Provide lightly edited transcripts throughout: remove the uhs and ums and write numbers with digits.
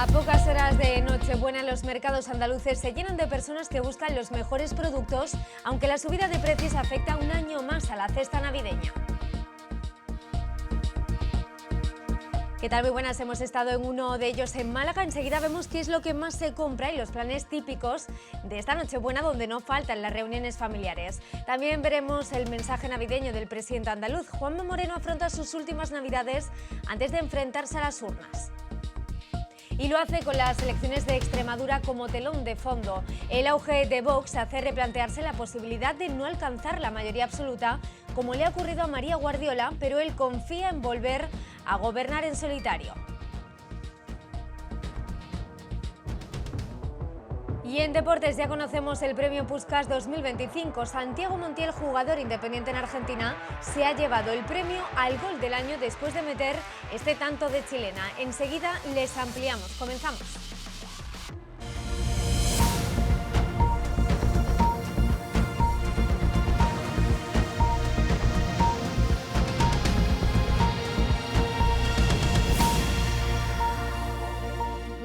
A pocas horas de Nochebuena, los mercados andaluces se llenan de personas que buscan los mejores productos, aunque la subida de precios afecta un año más a la cesta navideña. ¿Qué tal? Muy buenas, hemos estado en uno de ellos en Málaga. Enseguida vemos qué es lo que más se compra y los planes típicos de esta Nochebuena, donde no faltan las reuniones familiares. También veremos el mensaje navideño del presidente andaluz. Juanma Moreno afronta sus últimas navidades antes de enfrentarse a las urnas. Y lo hace con las elecciones de Extremadura como telón de fondo. El auge de Vox hace replantearse la posibilidad de no alcanzar la mayoría absoluta, como le ha ocurrido a María Guardiola, pero él confía en volver a gobernar en solitario. Y en deportes ya conocemos el premio Puskás 2025. Santiago Montiel, jugador independiente en Argentina, se ha llevado el premio al gol del año después de meter este tanto de chilena. Enseguida les ampliamos. Comenzamos.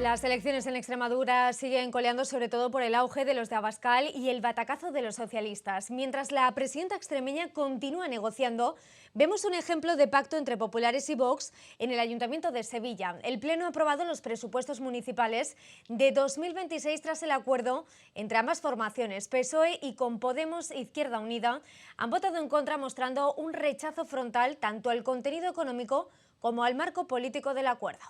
Las elecciones en Extremadura siguen coleando sobre todo por el auge de los de Abascal y el batacazo de los socialistas. Mientras la presidenta extremeña continúa negociando, vemos un ejemplo de pacto entre populares y Vox en el Ayuntamiento de Sevilla. El Pleno ha aprobado los presupuestos municipales de 2026 tras el acuerdo entre ambas formaciones. PSOE y con Podemos e Izquierda Unida han votado en contra, mostrando un rechazo frontal tanto al contenido económico como al marco político del acuerdo.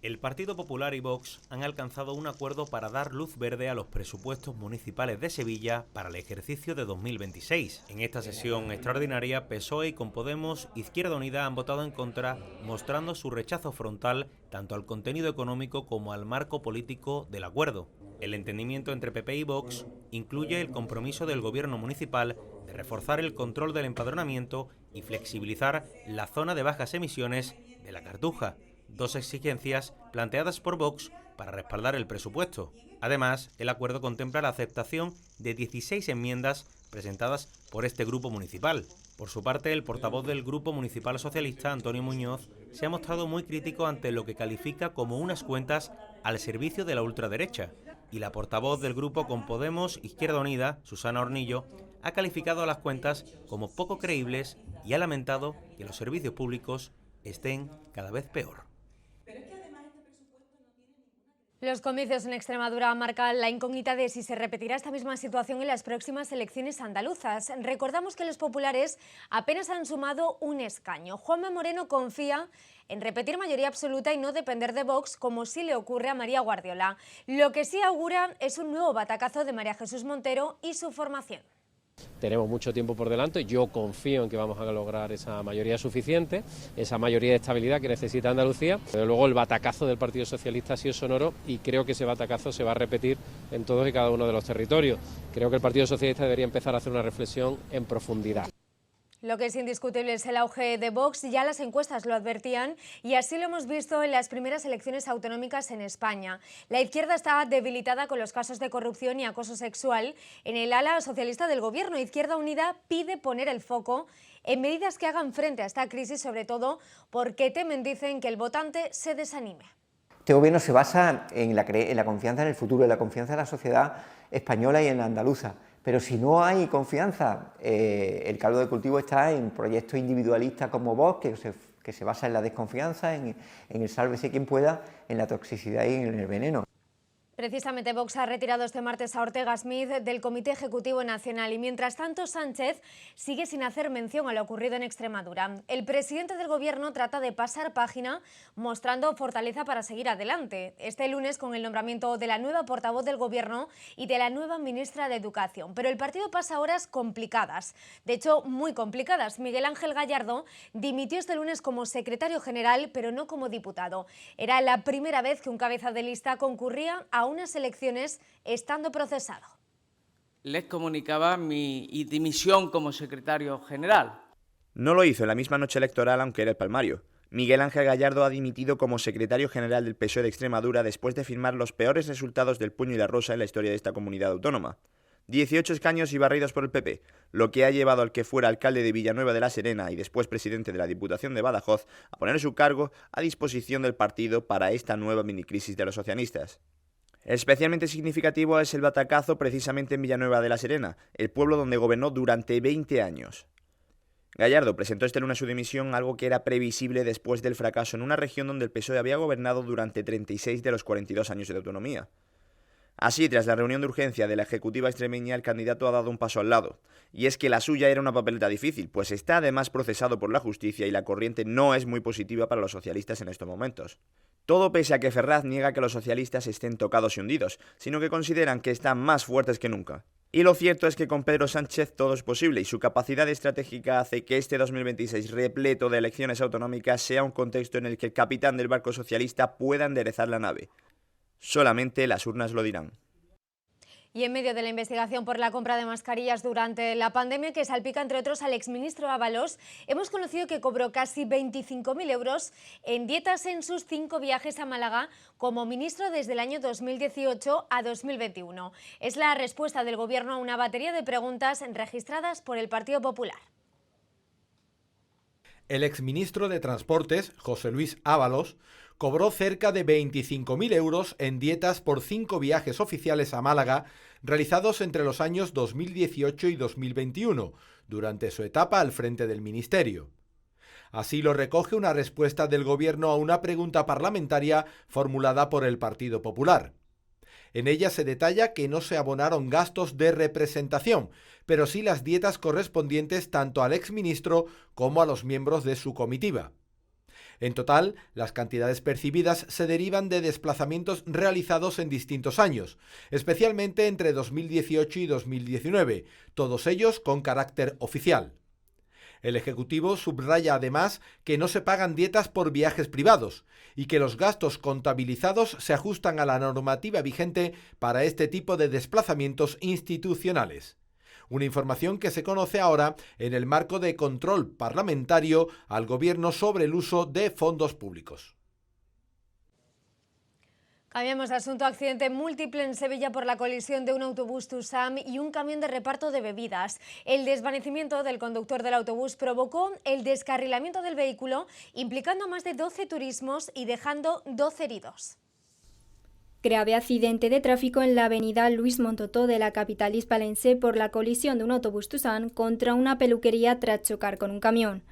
El Partido Popular y Vox han alcanzado un acuerdo para dar luz verde a los presupuestos municipales de Sevilla para el ejercicio de 2026. En esta sesión extraordinaria, PSOE y con Podemos, Izquierda Unida han votado en contra, mostrando su rechazo frontal tanto al contenido económico como al marco político del acuerdo. El entendimiento entre PP y Vox incluye el compromiso del gobierno municipal de reforzar el control del empadronamiento y flexibilizar la zona de bajas emisiones de la Cartuja. Dos exigencias planteadas por Vox para respaldar el presupuesto. Además, el acuerdo contempla la aceptación de 16 enmiendas presentadas por este grupo municipal. Por su parte, el portavoz del Grupo Municipal Socialista, Antonio Muñoz, se ha mostrado muy crítico ante lo que califica como unas cuentas al servicio de la ultraderecha. Y la portavoz del grupo con Podemos, Izquierda Unida, Susana Hornillo, ha calificado a las cuentas como poco creíbles y ha lamentado que los servicios públicos estén cada vez peor. Los comicios en Extremadura marcan la incógnita de si se repetirá esta misma situación en las próximas elecciones andaluzas. Recordamos que los populares apenas han sumado un escaño. Juanma Moreno confía en repetir mayoría absoluta y no depender de Vox, como sí le ocurre a María Guardiola. Lo que sí augura es un nuevo batacazo de María Jesús Montero y su formación. Tenemos mucho tiempo por delante, yo confío en que vamos a lograr esa mayoría suficiente, esa mayoría de estabilidad que necesita Andalucía. Desde luego el batacazo del Partido Socialista ha sido sonoro y creo que ese batacazo se va a repetir en todos y cada uno de los territorios. Creo que el Partido Socialista debería empezar a hacer una reflexión en profundidad. Lo que es indiscutible es el auge de Vox, ya las encuestas lo advertían y así lo hemos visto en las primeras elecciones autonómicas en España. La izquierda está debilitada con los casos de corrupción y acoso sexual. En el ala socialista del gobierno, Izquierda Unida pide poner el foco en medidas que hagan frente a esta crisis, sobre todo porque temen, dicen, que el votante se desanime. Este gobierno se basa en la confianza en el futuro, en la confianza en la sociedad española y en la andaluza. Pero si no hay confianza, el caldo de cultivo está en proyectos individualistas como Vox, que se basa en la desconfianza, en el sálvese quien pueda, en la toxicidad y en el veneno. Precisamente Vox ha retirado este martes a Ortega Smith del Comité Ejecutivo Nacional y mientras tanto Sánchez sigue sin hacer mención a lo ocurrido en Extremadura. El presidente del gobierno trata de pasar página mostrando fortaleza para seguir adelante. Este lunes con el nombramiento de la nueva portavoz del gobierno y de la nueva ministra de Educación. Pero el partido pasa horas complicadas, de hecho muy complicadas. Miguel Ángel Gallardo dimitió este lunes como secretario general pero no como diputado. Era la primera vez que un cabeza de lista concurría a unas elecciones estando procesado. Les comunicaba mi dimisión como secretario general. No lo hizo en la misma noche electoral, aunque era el palmario. Miguel Ángel Gallardo ha dimitido como secretario general del PSOE de Extremadura después de firmar los peores resultados del puño y la rosa en la historia de esta comunidad autónoma. 18 escaños y barridos por el PP, lo que ha llevado al que fuera alcalde de Villanueva de la Serena y después presidente de la Diputación de Badajoz a poner su cargo a disposición del partido para esta nueva minicrisis de los socialistas. Especialmente significativo es el batacazo precisamente en Villanueva de la Serena, el pueblo donde gobernó durante 20 años. Gallardo presentó este lunes su dimisión, algo que era previsible después del fracaso en una región donde el PSOE había gobernado durante 36 de los 42 años de autonomía. Así, tras la reunión de urgencia de la ejecutiva extremeña, el candidato ha dado un paso al lado. Y es que la suya era una papeleta difícil, pues está además procesado por la justicia y la corriente no es muy positiva para los socialistas en estos momentos. Todo pese a que Ferraz niega que los socialistas estén tocados y hundidos, sino que consideran que están más fuertes que nunca. Y lo cierto es que con Pedro Sánchez todo es posible y su capacidad estratégica hace que este 2026 repleto de elecciones autonómicas sea un contexto en el que el capitán del barco socialista pueda enderezar la nave. Solamente las urnas lo dirán. Y en medio de la investigación por la compra de mascarillas durante la pandemia que salpica entre otros al exministro Ábalos, hemos conocido que cobró casi 25.000 euros en dietas en sus 5 viajes a Málaga como ministro desde el año 2018 a 2021. Es la respuesta del Gobierno a una batería de preguntas registradas por el Partido Popular. El exministro de Transportes, José Luis Ábalos, cobró cerca de 25.000 euros en dietas por 5 viajes oficiales a Málaga realizados entre los años 2018 y 2021, durante su etapa al frente del ministerio. Así lo recoge una respuesta del Gobierno a una pregunta parlamentaria formulada por el Partido Popular. En ella se detalla que no se abonaron gastos de representación, pero sí las dietas correspondientes tanto al exministro como a los miembros de su comitiva. En total, las cantidades percibidas se derivan de desplazamientos realizados en distintos años, especialmente entre 2018 y 2019, todos ellos con carácter oficial. El Ejecutivo subraya además que no se pagan dietas por viajes privados y que los gastos contabilizados se ajustan a la normativa vigente para este tipo de desplazamientos institucionales. Una información que se conoce ahora en el marco de control parlamentario al Gobierno sobre el uso de fondos públicos. Cambiamos de asunto. Accidente múltiple en Sevilla por la colisión de un autobús Tusam y un camión de reparto de bebidas. El desvanecimiento del conductor del autobús provocó el descarrilamiento del vehículo, implicando a más de 12 turismos y dejando 12 heridos. Grave accidente de tráfico en la avenida Luis Montotó de la capital hispalense por la colisión de un autobús Tusam contra una peluquería tras chocar con un camión.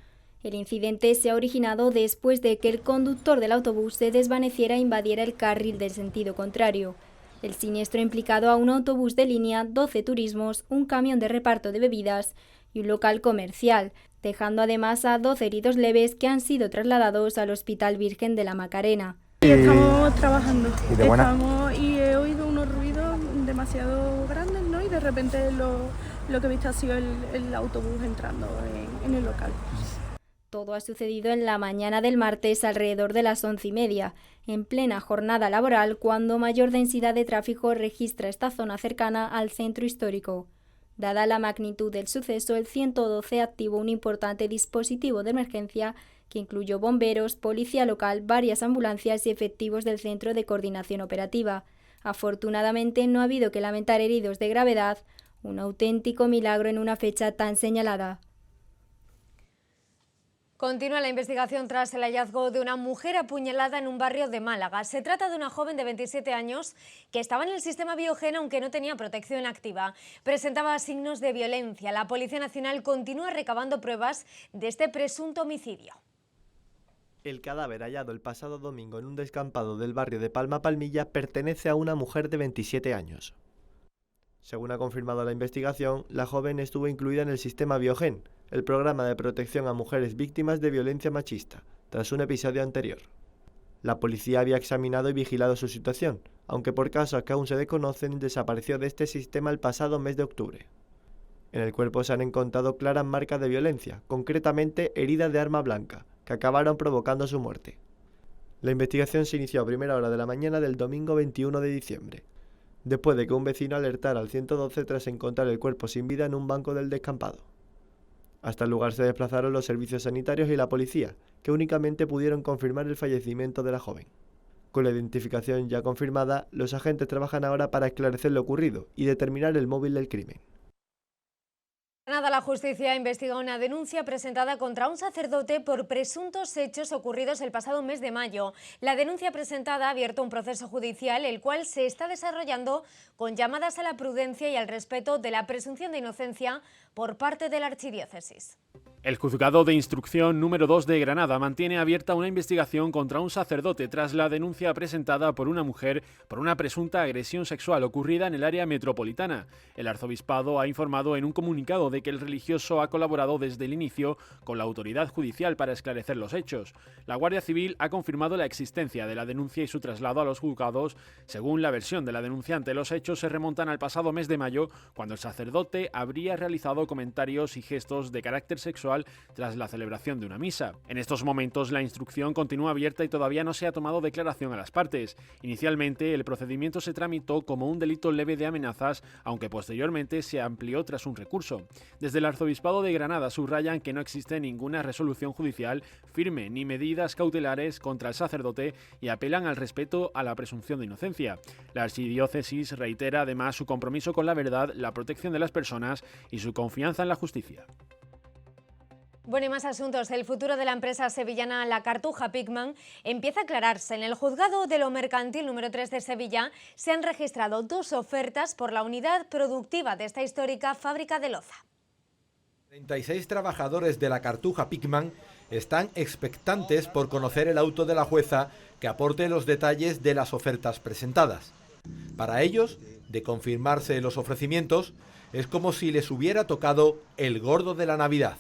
El incidente se ha originado después de que el conductor del autobús se desvaneciera e invadiera el carril del sentido contrario. El siniestro ha implicado a un autobús de línea, 12 turismos, un camión de reparto de bebidas y un local comercial, dejando además a 12 heridos leves que han sido trasladados al Hospital Virgen de la Macarena. Y estamos trabajando, y he oído unos ruidos demasiado grandes, ¿no? Y de repente lo que he visto ha sido el autobús entrando en el local. Todo ha sucedido en la mañana del martes alrededor de las 11:30, en plena jornada laboral, cuando mayor densidad de tráfico registra esta zona cercana al centro histórico. Dada la magnitud del suceso, el 112 activó un importante dispositivo de emergencia que incluyó bomberos, policía local, varias ambulancias y efectivos del Centro de Coordinación Operativa. Afortunadamente no ha habido que lamentar heridos de gravedad, un auténtico milagro en una fecha tan señalada. Continúa la investigación tras el hallazgo de una mujer apuñalada en un barrio de Málaga. Se trata de una joven de 27 años que estaba en el sistema Biogen aunque no tenía protección activa. Presentaba signos de violencia. La Policía Nacional continúa recabando pruebas de este presunto homicidio. El cadáver hallado el pasado domingo en un descampado del barrio de Palma Palmilla pertenece a una mujer de 27 años. Según ha confirmado la investigación, la joven estuvo incluida en el sistema Biogen, el programa de protección a mujeres víctimas de violencia machista, tras un episodio anterior. La policía había examinado y vigilado su situación, aunque por casos que aún se desconocen, desapareció de este sistema el pasado mes de octubre. En el cuerpo se han encontrado claras marcas de violencia, concretamente heridas de arma blanca, que acabaron provocando su muerte. La investigación se inició a primera hora de la mañana del domingo 21 de diciembre, después de que un vecino alertara al 112 tras encontrar el cuerpo sin vida en un banco del descampado. Hasta el lugar se desplazaron los servicios sanitarios y la policía, que únicamente pudieron confirmar el fallecimiento de la joven. Con la identificación ya confirmada, los agentes trabajan ahora para esclarecer lo ocurrido y determinar el móvil del crimen. La justicia investiga una denuncia presentada contra un sacerdote por presuntos hechos ocurridos el pasado mes de mayo. La denuncia presentada ha abierto un proceso judicial, el cual se está desarrollando con llamadas a la prudencia y al respeto de la presunción de inocencia por parte de la archidiócesis. El Juzgado de Instrucción número 2 de Granada mantiene abierta una investigación contra un sacerdote tras la denuncia presentada por una mujer por una presunta agresión sexual ocurrida en el área metropolitana. El arzobispado ha informado en un comunicado de que el religioso ha colaborado desde el inicio con la autoridad judicial para esclarecer los hechos. La Guardia Civil ha confirmado la existencia de la denuncia y su traslado a los juzgados. Según la versión de la denunciante, los hechos se remontan al pasado mes de mayo, cuando el sacerdote habría realizado comentarios y gestos de carácter sexual tras la celebración de una misa. En estos momentos la instrucción continúa abierta y todavía no se ha tomado declaración a las partes. Inicialmente el procedimiento se tramitó como un delito leve de amenazas, aunque posteriormente se amplió tras un recurso. Desde el Arzobispado de Granada subrayan que no existe ninguna resolución judicial firme ni medidas cautelares contra el sacerdote y apelan al respeto a la presunción de inocencia. La archidiócesis reitera además su compromiso con la verdad, la protección de las personas y su confianza en la justicia. Bueno, y más asuntos. El futuro de la empresa sevillana La Cartuja Pigman empieza a aclararse. En el Juzgado de lo Mercantil número 3 de Sevilla se han registrado 2 ofertas por la unidad productiva de esta histórica fábrica de loza. 36 trabajadores de La Cartuja Pigman están expectantes por conocer el auto de la jueza que aporte los detalles de las ofertas presentadas. Para ellos, de confirmarse los ofrecimientos, es como si les hubiera tocado el gordo de la Navidad.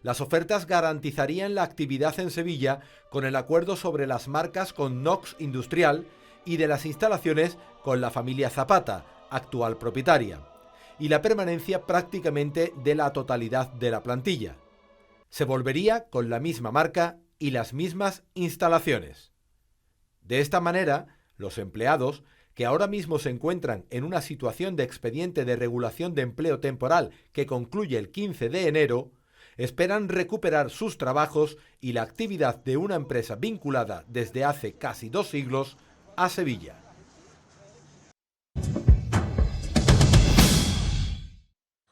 Las ofertas garantizarían la actividad en Sevilla con el acuerdo sobre las marcas con Nox Industrial y de las instalaciones con la familia Zapata, actual propietaria, y la permanencia prácticamente de la totalidad de la plantilla. Se volvería con la misma marca y las mismas instalaciones. De esta manera, los empleados, que ahora mismo se encuentran en una situación de expediente de regulación de empleo temporal que concluye el 15 de enero, esperan recuperar sus trabajos y la actividad de una empresa vinculada desde hace casi 2 siglos a Sevilla.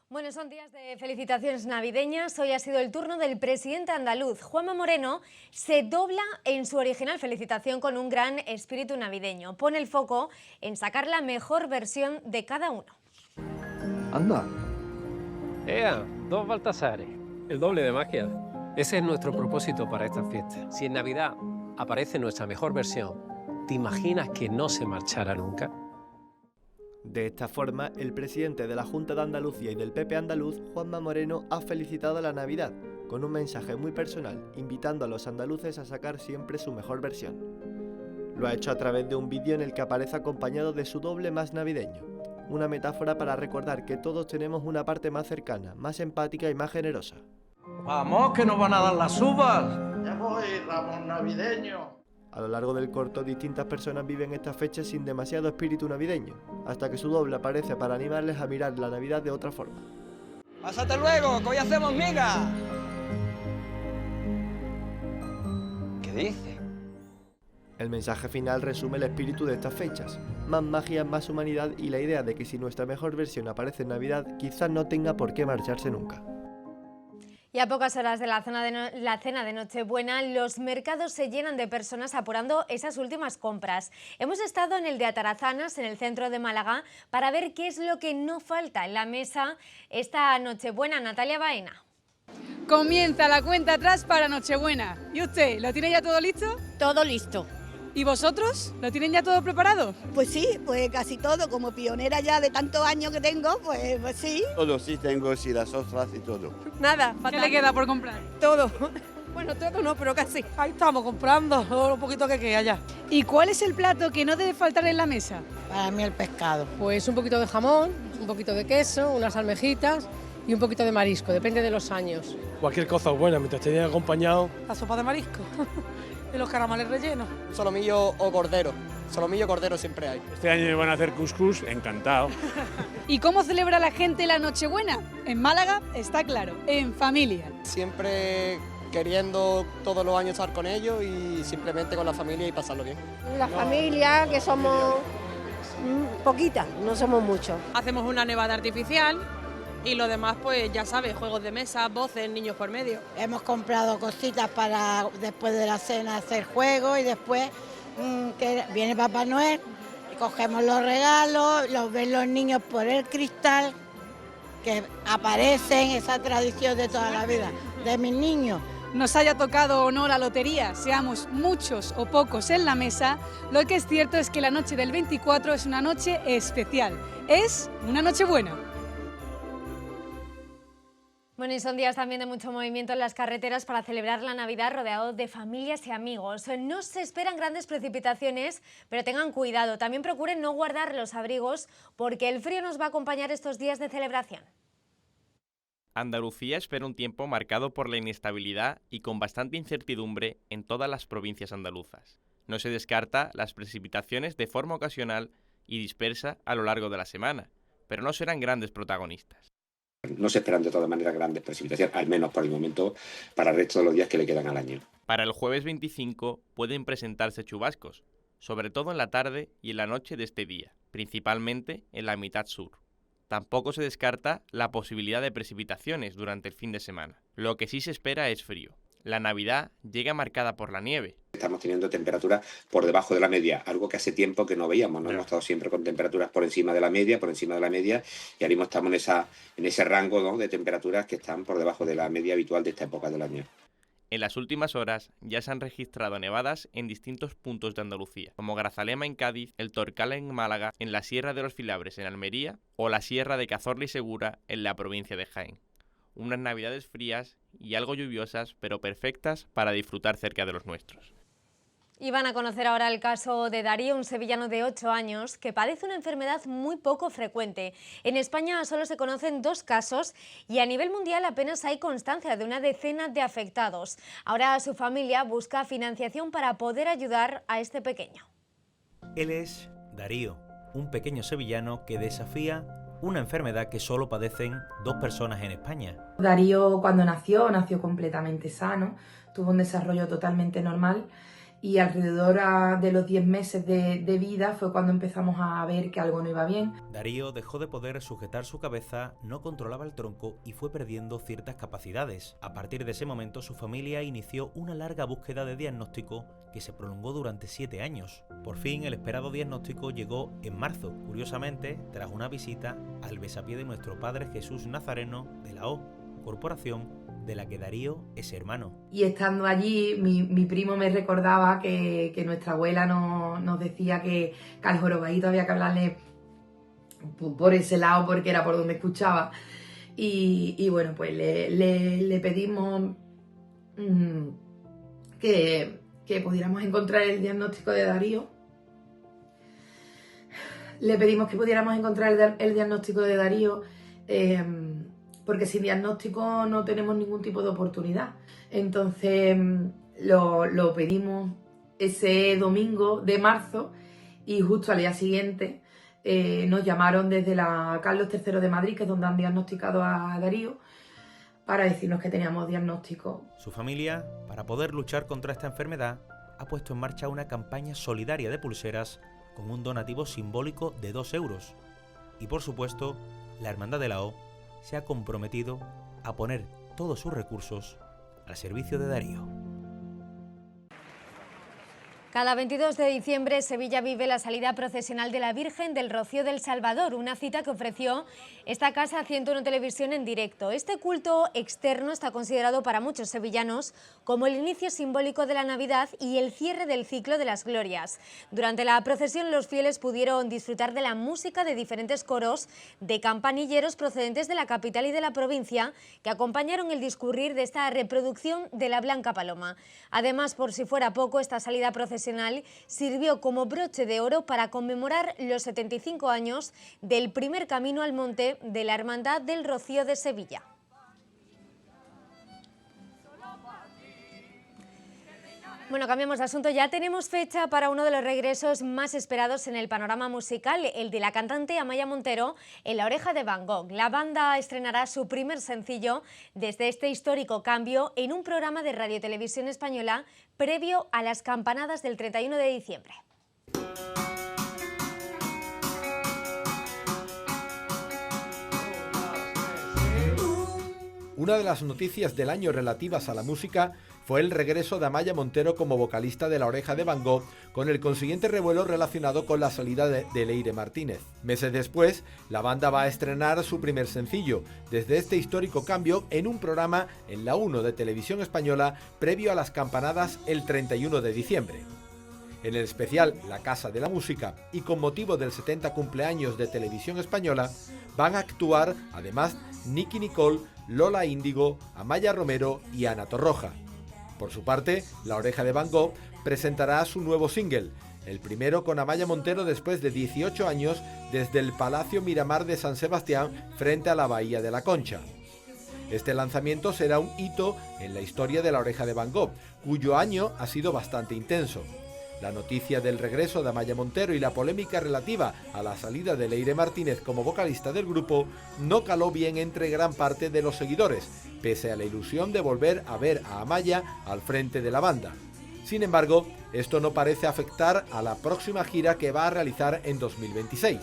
Bueno, son días de felicitaciones navideñas. Hoy ha sido el turno del presidente andaluz. Juanma Moreno se dobla en su original felicitación con un gran espíritu navideño. Pone el foco en sacar la mejor versión de cada uno. Anda. ¡Ea! 2 Baltasares. El doble de magia. Ese es nuestro propósito para esta fiesta. Si en Navidad aparece nuestra mejor versión, ¿te imaginas que no se marchará nunca? De esta forma, el presidente de la Junta de Andalucía y del PP andaluz, Juanma Moreno, ha felicitado a la Navidad, con un mensaje muy personal, invitando a los andaluces a sacar siempre su mejor versión. Lo ha hecho a través de un vídeo en el que aparece acompañado de su doble más navideño, una metáfora para recordar que todos tenemos una parte más cercana, más empática y más generosa. ¡Vamos, que nos van a dar las uvas! ¡Ya voy, Ramón navideño! A lo largo del corto, distintas personas viven esta fecha sin demasiado espíritu navideño, hasta que su doble aparece para animarles a mirar la Navidad de otra forma. ¡Pásate luego, que hoy hacemos miga! ¿Qué dice? El mensaje final resume el espíritu de estas fechas, más magia, más humanidad y la idea de que si nuestra mejor versión aparece en Navidad, quizás no tenga por qué marcharse nunca. Y a pocas horas de la cena de Nochebuena, los mercados se llenan de personas apurando esas últimas compras. Hemos estado en el de Atarazanas, en el centro de Málaga, para ver qué es lo que no falta en la mesa esta Nochebuena. Natalia Baena. Comienza la cuenta atrás para Nochebuena. ¿Y usted, lo tiene ya todo listo? Todo listo. ¿Y vosotros? ¿Lo tienen ya todo preparado? Pues sí, pues casi todo. Como pionera ya de tantos años que tengo, pues sí. Todo sí tengo, sí, las ostras y todo. Nada, ¿qué le queda por comprar? Todo. Bueno, todo no, pero casi. Ahí estamos comprando lo poquito que queda ya. ¿Y cuál es el plato que no debe faltar en la mesa? Para mí el pescado. Pues un poquito de jamón, un poquito de queso, unas almejitas y un poquito de marisco, depende de los años. Cualquier cosa buena, mientras te hayan acompañado. La sopa de marisco. Y los caramales rellenos. Solomillo o cordero. Solomillo o cordero siempre hay. Este año me van a hacer couscous, encantado. ¿Y cómo celebra la gente la Nochebuena? En Málaga está claro, en familia. Siempre queriendo todos los años estar con ellos y simplemente con la familia y pasarlo bien. La familia, que somos poquitas, no somos muchos. Hacemos una nevada artificial y lo demás, pues ya sabes, juegos de mesa, voces, niños por medio. Hemos comprado cositas para después de la cena hacer juegos y después que viene Papá Noel, cogemos los regalos, los ven los niños por el cristal, que aparecen, esa tradición de toda la vida, de mis niños. Nos haya tocado o no la lotería, seamos muchos o pocos en la mesa, lo que es cierto es que la noche del 24 es una noche especial, es una noche buena. Bueno, y son días también de mucho movimiento en las carreteras para celebrar la Navidad rodeado de familias y amigos. No se esperan grandes precipitaciones, pero tengan cuidado. También procuren no guardar los abrigos porque el frío nos va a acompañar estos días de celebración. Andalucía espera un tiempo marcado por la inestabilidad y con bastante incertidumbre en todas las provincias andaluzas. No se descarta las precipitaciones de forma ocasional y dispersa a lo largo de la semana, pero no serán grandes protagonistas. No se esperan de todas maneras grandes precipitaciones, al menos por el momento, para el resto de los días que le quedan al año. Para el jueves 25 pueden presentarse chubascos, sobre todo en la tarde y en la noche de este día, principalmente en la mitad sur. Tampoco se descarta la posibilidad de precipitaciones durante el fin de semana. Lo que sí se espera es frío. La Navidad llega marcada por la nieve. Estamos teniendo temperaturas por debajo de la media, algo que hace tiempo que no veíamos, ¿no? Hemos estado siempre con temperaturas por encima de la media, y ahora mismo estamos en ese rango, ¿no?, de temperaturas que están por debajo de la media habitual de esta época del año. En las últimas horas ya se han registrado nevadas en distintos puntos de Andalucía, como Grazalema en Cádiz, el Torcal en Málaga, en la Sierra de los Filabres en Almería o la Sierra de Cazorla y Segura en la provincia de Jaén. Unas navidades frías y algo lluviosas, pero perfectas para disfrutar cerca de los nuestros. Y van a conocer ahora el caso de Darío, un sevillano de 8 años que padece una enfermedad muy poco frecuente. En España solo se conocen 2 casos y a nivel mundial apenas hay constancia de una decena de afectados. Ahora su familia busca financiación para poder ayudar a este pequeño. Él es Darío, un pequeño sevillano que desafía una enfermedad que solo padecen 2 personas en España. Darío, cuando nació completamente sano, tuvo un desarrollo totalmente normal y alrededor de los 10 meses de vida fue cuando empezamos a ver que algo no iba bien. Darío dejó de poder sujetar su cabeza, no controlaba el tronco y fue perdiendo ciertas capacidades. A partir de ese momento su familia inició una larga búsqueda de diagnóstico que se prolongó durante 7 años. Por fin el esperado diagnóstico llegó en marzo, curiosamente tras una visita al besapié de nuestro Padre Jesús Nazareno de la O, corporación de la que Darío es hermano. Y estando allí, mi primo me recordaba que nuestra abuela nos decía que al jorobadito había que hablarle por ese lado porque era por donde escuchaba. Y bueno, pues le pedimos que pudiéramos encontrar el diagnóstico de Darío. Le pedimos que pudiéramos encontrar el diagnóstico de Darío porque sin diagnóstico no tenemos ningún tipo de oportunidad. Entonces lo pedimos ese domingo de marzo y justo al día siguiente nos llamaron desde la Carlos III de Madrid, que es donde han diagnosticado a Darío, para decirnos que teníamos diagnóstico. Su familia, para poder luchar contra esta enfermedad, ha puesto en marcha una campaña solidaria de pulseras con un donativo simbólico de 2 euros. Y por supuesto, la Hermandad de la O se ha comprometido a poner todos sus recursos al servicio de Darío. Cada 22 de diciembre Sevilla vive la salida procesional de la Virgen del Rocío del Salvador, una cita que ofreció esta casa 101 Televisión en directo. Este culto externo está considerado para muchos sevillanos como el inicio simbólico de la Navidad y el cierre del ciclo de las glorias. Durante la procesión los fieles pudieron disfrutar de la música de diferentes coros de campanilleros procedentes de la capital y de la provincia que acompañaron el discurrir de esta reproducción de la Blanca Paloma. Además, por si fuera poco, esta salida procesional sirvió como broche de oro para conmemorar los 75 años del primer camino al monte de la Hermandad del Rocío de Sevilla. Bueno, cambiamos de asunto. Ya tenemos fecha para uno de los regresos más esperados en el panorama musical, el de la cantante Amaya Montero en La Oreja de Van Gogh. La banda estrenará su primer sencillo desde este histórico cambio en un programa de Radio Televisión Española previo a las campanadas del 31 de diciembre. Una de las noticias del año relativas a la música fue el regreso de Amaya Montero como vocalista de La Oreja de Van Gogh, con el consiguiente revuelo relacionado con la salida de Leire Martínez. Meses después, la banda va a estrenar su primer sencillo, desde este histórico cambio, en un programa en la 1 de Televisión Española, previo a las campanadas el 31 de diciembre. En el especial La Casa de la Música y con motivo del 70 cumpleaños de Televisión Española, van a actuar, además, Nicky Nicole, Lola Índigo, Amaya Romero y Ana Torroja. Por su parte, La Oreja de Van Gogh presentará su nuevo single, el primero con Amaya Montero después de 18 años desde el Palacio Miramar de San Sebastián frente a la Bahía de la Concha. Este lanzamiento será un hito en la historia de La Oreja de Van Gogh, cuyo año ha sido bastante intenso. La noticia del regreso de Amaya Montero y la polémica relativa a la salida de Leire Martínez como vocalista del grupo no caló bien entre gran parte de los seguidores, pese a la ilusión de volver a ver a Amaya al frente de la banda. Sin embargo, esto no parece afectar a la próxima gira que va a realizar en 2026.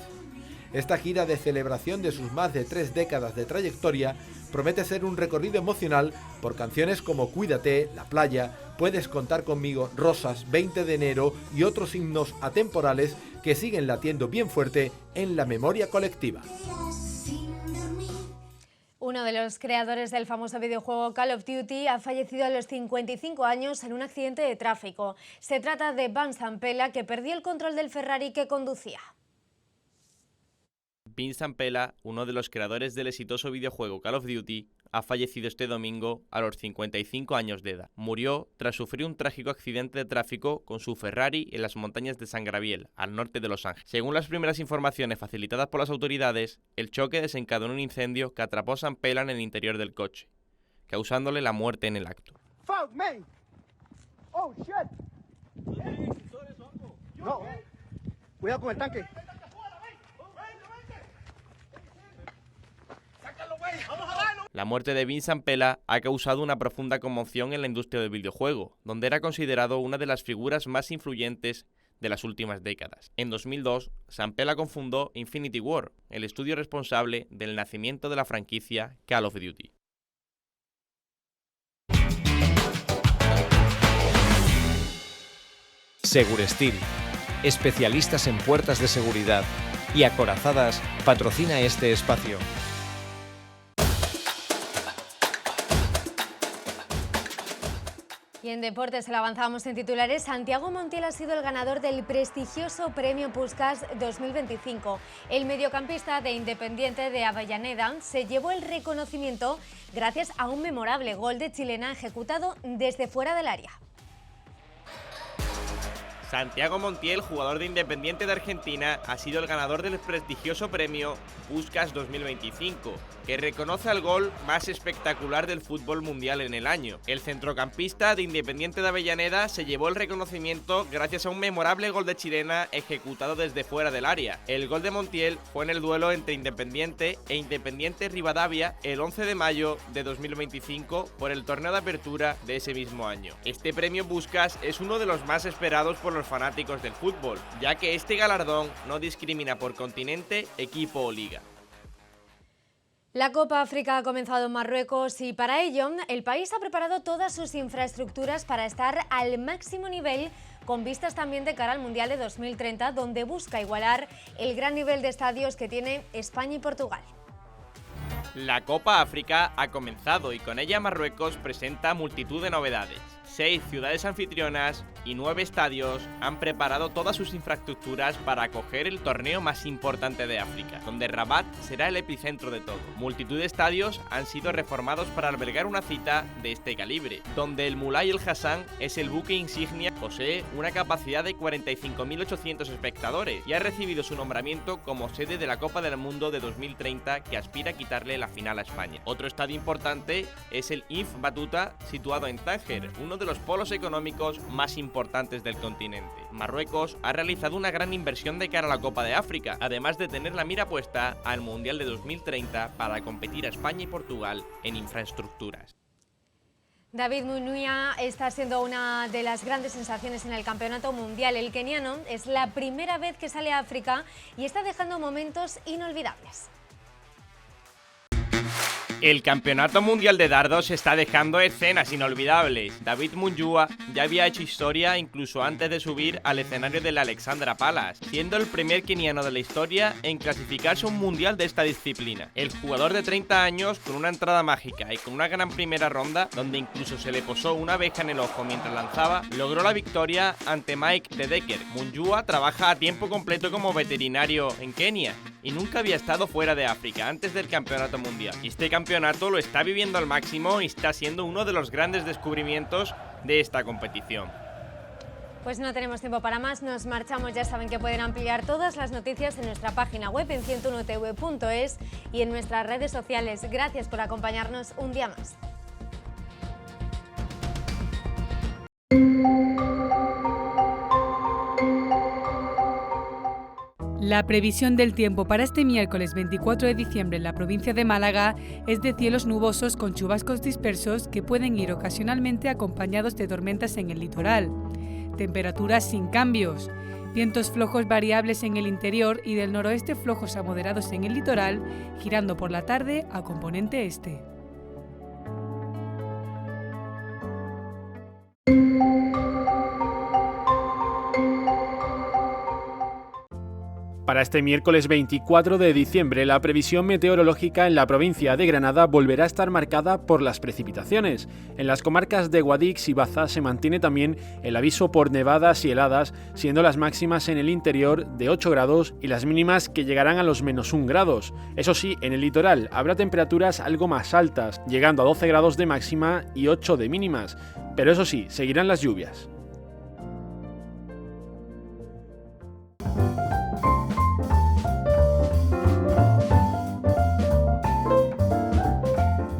Esta gira de celebración de sus más de 3 décadas de trayectoria promete ser un recorrido emocional por canciones como Cuídate, La Playa, Puedes contar conmigo, Rosas, 20 de enero y otros himnos atemporales que siguen latiendo bien fuerte en la memoria colectiva. Uno de los creadores del famoso videojuego Call of Duty ha fallecido a los 55 años en un accidente de tráfico. Se trata de Vince Zampella, que perdió el control del Ferrari que conducía. Vince Zampella, uno de los creadores del exitoso videojuego Call of Duty, ha fallecido este domingo a los 55 años de edad. Murió tras sufrir un trágico accidente de tráfico con su Ferrari en las montañas de San Gabriel, al norte de Los Ángeles. Según las primeras informaciones facilitadas por las autoridades, el choque desencadenó un incendio que atrapó a Zampella en el interior del coche, causándole la muerte en el acto. Fuck me. Oh shit. No. Cuidado con el tanque. La muerte de Vince Zampella ha causado una profunda conmoción en la industria del videojuego, donde era considerado una de las figuras más influyentes de las últimas décadas. En 2002, Zampella cofundó Infinity Ward, el estudio responsable del nacimiento de la franquicia Call of Duty. Segurestil, especialistas en puertas de seguridad y acorazadas, patrocina este espacio. Y en deportes, le avanzamos en titulares. Santiago Montiel ha sido el ganador del prestigioso Premio Puskás 2025. El mediocampista de Independiente de Avellaneda se llevó el reconocimiento gracias a un memorable gol de chilena ejecutado desde fuera del área. Santiago Montiel, jugador de Independiente de Argentina, ha sido el ganador del prestigioso premio Puskás 2025, que reconoce al gol más espectacular del fútbol mundial en el año. El centrocampista de Independiente de Avellaneda se llevó el reconocimiento gracias a un memorable gol de chilena ejecutado desde fuera del área. El gol de Montiel fue en el duelo entre Independiente e Independiente Rivadavia el 11 de mayo de 2025 por el torneo de apertura de ese mismo año. Este premio Puskás es uno de los más esperados por los fanáticos del fútbol, ya que este galardón no discrimina por continente, equipo o liga. La Copa África ha comenzado en Marruecos y para ello el país ha preparado todas sus infraestructuras para estar al máximo nivel, con vistas también de cara al Mundial de 2030, donde busca igualar el gran nivel de estadios que tiene España y Portugal. La Copa África ha comenzado y con ella Marruecos presenta multitud de novedades. 6 ciudades anfitrionas y 9 estadios han preparado todas sus infraestructuras para acoger el torneo más importante de África, donde Rabat será el epicentro de todo. Multitud de estadios han sido reformados para albergar una cita de este calibre, donde el Moulay El Hassan es el buque insignia, posee una capacidad de 45.800 espectadores y ha recibido su nombramiento como sede de la Copa del Mundo de 2030, que aspira a quitarle la final a España. Otro estadio importante es el Inf Batuta, situado en Tánger, uno de de los polos económicos más importantes del continente. Marruecos ha realizado una gran inversión de cara a la Copa de África, además de tener la mira puesta al Mundial de 2030 para competir a España y Portugal en infraestructuras. David Munuia está siendo una de las grandes sensaciones en el campeonato mundial. El keniano es la primera vez que sale a África y está dejando momentos inolvidables. El Campeonato Mundial de Dardos está dejando escenas inolvidables. David Munuia ya había hecho historia incluso antes de subir al escenario del Alexandra Palace, siendo el primer keniano de la historia en clasificarse a un mundial de esta disciplina. El jugador de 30 años, con una entrada mágica y con una gran primera ronda, donde incluso se le posó una abeja en el ojo mientras lanzaba, logró la victoria ante Mike de Decker. Munuia trabaja a tiempo completo como veterinario en Kenia y nunca había estado fuera de África antes del Campeonato Mundial. Este campeonato lo está viviendo al máximo y está siendo uno de los grandes descubrimientos de esta competición. Pues no tenemos tiempo para más, nos marchamos. Ya saben que pueden ampliar todas las noticias en nuestra página web en 101tv.es y en nuestras redes sociales. Gracias por acompañarnos un día más. La previsión del tiempo para este miércoles 24 de diciembre en la provincia de Málaga es de cielos nubosos con chubascos dispersos que pueden ir ocasionalmente acompañados de tormentas en el litoral. Temperaturas sin cambios. Vientos flojos variables en el interior y del noroeste flojos a moderados en el litoral, girando por la tarde a componente este. Para este miércoles 24 de diciembre, la previsión meteorológica en la provincia de Granada volverá a estar marcada por las precipitaciones. En las comarcas de Guadix y Baza se mantiene también el aviso por nevadas y heladas, siendo las máximas en el interior de 8 grados y las mínimas que llegarán a los -1 grados. Eso sí, en el litoral habrá temperaturas algo más altas, llegando a 12 grados de máxima y 8 de mínimas. Pero eso sí, seguirán las lluvias.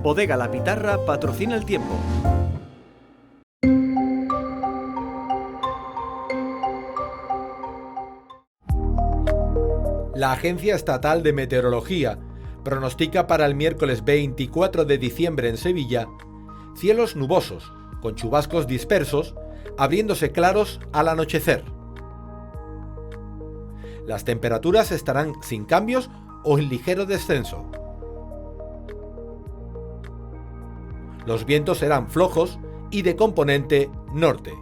Bodega La Pitarra patrocina el tiempo. La Agencia Estatal de Meteorología pronostica para el miércoles 24 de diciembre en Sevilla cielos nubosos, con chubascos dispersos, abriéndose claros al anochecer. Las temperaturas estarán sin cambios o en ligero descenso. Los vientos serán flojos y de componente norte.